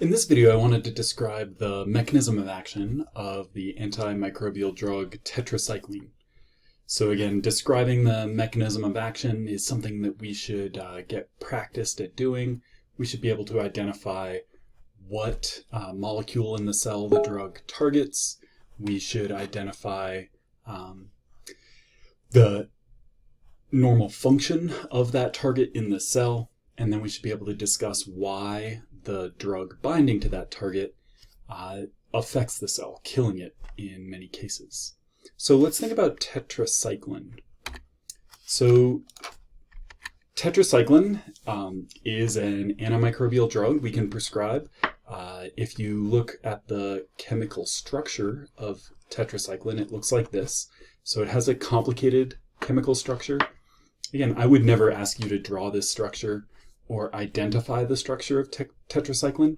In this video, I wanted to describe the mechanism of action of the antimicrobial drug tetracycline. So again, describing the mechanism of action is something that we should get practiced at doing. We should be able to identify what molecule in the cell the drug targets. We should identify the normal function of that target in the cell, and then we should be able to discuss why the drug binding to that target affects the cell, killing it in many cases. So let's think about tetracycline. So tetracycline is an antimicrobial drug we can prescribe. If you look at the chemical structure of tetracycline, it looks like this. So it has a complicated chemical structure. Again, I would never ask you to draw this structure or identify the structure of tetracycline,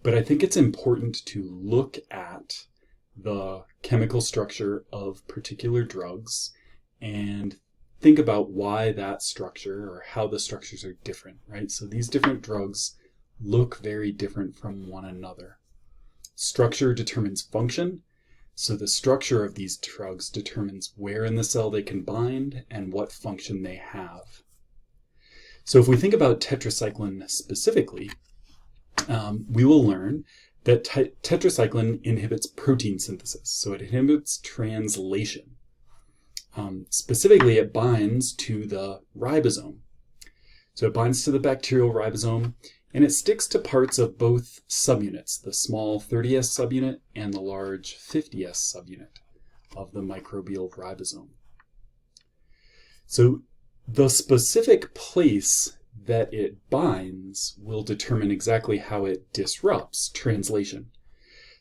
but I think it's important to look at the chemical structure of particular drugs and think about why that structure or how the structures are different, right? So these different drugs look very different from one another. Structure determines function, so the structure of these drugs determines where in the cell they can bind and what function they have. So if we think about tetracycline specifically, we will learn that tetracycline inhibits protein synthesis, so it inhibits translation. Specifically, it binds to the ribosome. So it binds to the bacterial ribosome, and it sticks to parts of both subunits, the small 30S subunit and the large 50S subunit of the microbial ribosome. So the specific place that it binds will determine exactly how it disrupts translation.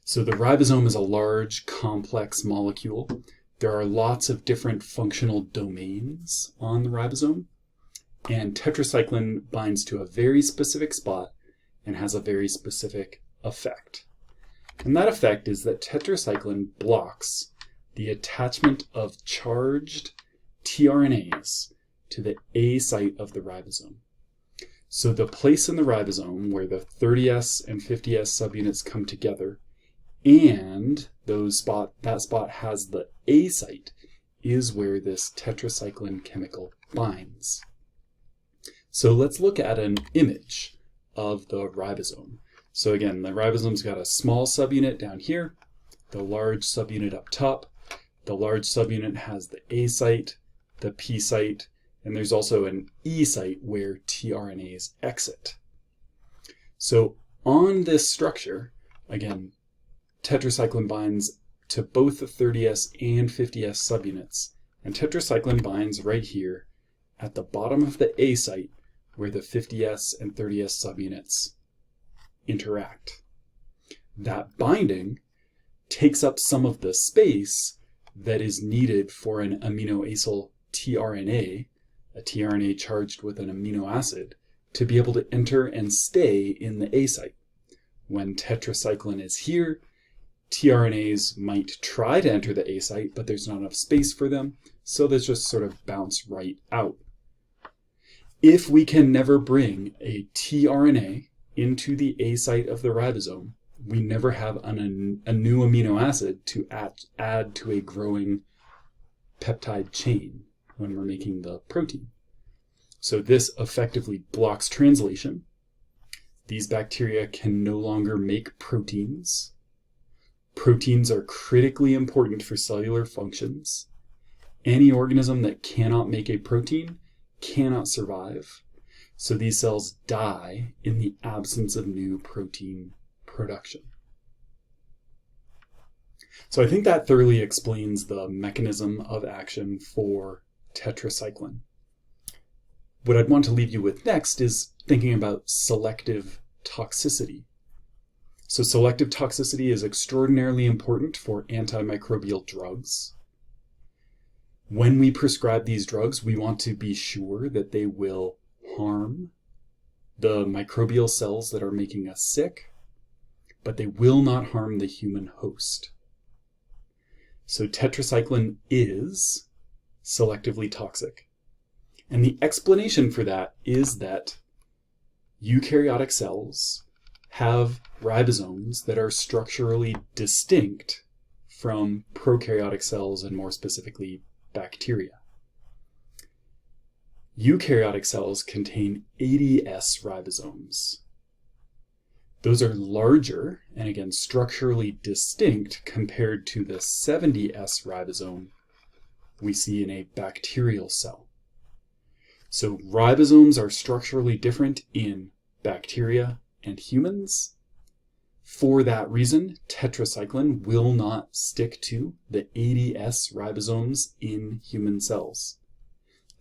So the ribosome is a large, complex molecule. There are lots of different functional domains on the ribosome, and tetracycline binds to a very specific spot and has a very specific effect. And that effect is that tetracycline blocks the attachment of charged tRNAs to the A site of the ribosome. So the place in the ribosome where the 30S and 50S subunits come together and that spot has the A site is where this tetracycline chemical binds. So let's look at an image of the ribosome. So again, the ribosome's got a small subunit down here, the large subunit up top. The large subunit has the A site, the P site, and there's also an E site where tRNAs exit. So on this structure, again, tetracycline binds to both the 30S and 50S subunits, and tetracycline binds right here at the bottom of the A site where the 50S and 30S subunits interact. That binding takes up some of the space that is needed for an aminoacyl tRNA, a tRNA charged with an amino acid, to be able to enter and stay in the A site. When tetracycline is here, tRNAs might try to enter the A site, but there's not enough space for them, so they just sort of bounce right out. If we can never bring a tRNA into the A site of the ribosome, we never have a new amino acid to add to a growing peptide chain when we're making the protein. So this effectively blocks translation. These bacteria can no longer make proteins. Proteins are critically important for cellular functions. Any organism that cannot make a protein cannot survive. So these cells die in the absence of new protein production. So I think that thoroughly explains the mechanism of action for tetracycline. What I'd want to leave you with next is thinking about selective toxicity. So selective toxicity is extraordinarily important for antimicrobial drugs. When we prescribe these drugs, we want to be sure that they will harm the microbial cells that are making us sick, but they will not harm the human host. So tetracycline is selectively toxic. And the explanation for that is that eukaryotic cells have ribosomes that are structurally distinct from prokaryotic cells and more specifically bacteria. Eukaryotic cells contain 80 S ribosomes. Those are larger and again structurally distinct compared to the 70 S ribosome we see in a bacterial cell. So ribosomes are structurally different in bacteria and humans. For that reason, tetracycline will not stick to the 80 S ribosomes in human cells.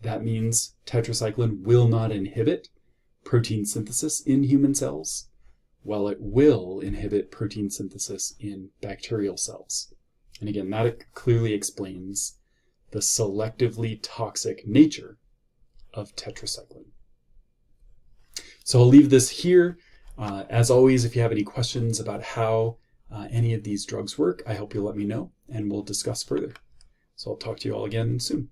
That means tetracycline will not inhibit protein synthesis in human cells, while it will inhibit protein synthesis in bacterial cells. And again, that clearly explains the selectively toxic nature of tetracycline. So I'll leave this here. As always, if you have any questions about how any of these drugs work, I hope you'll let me know and we'll discuss further. So I'll talk to you all again soon.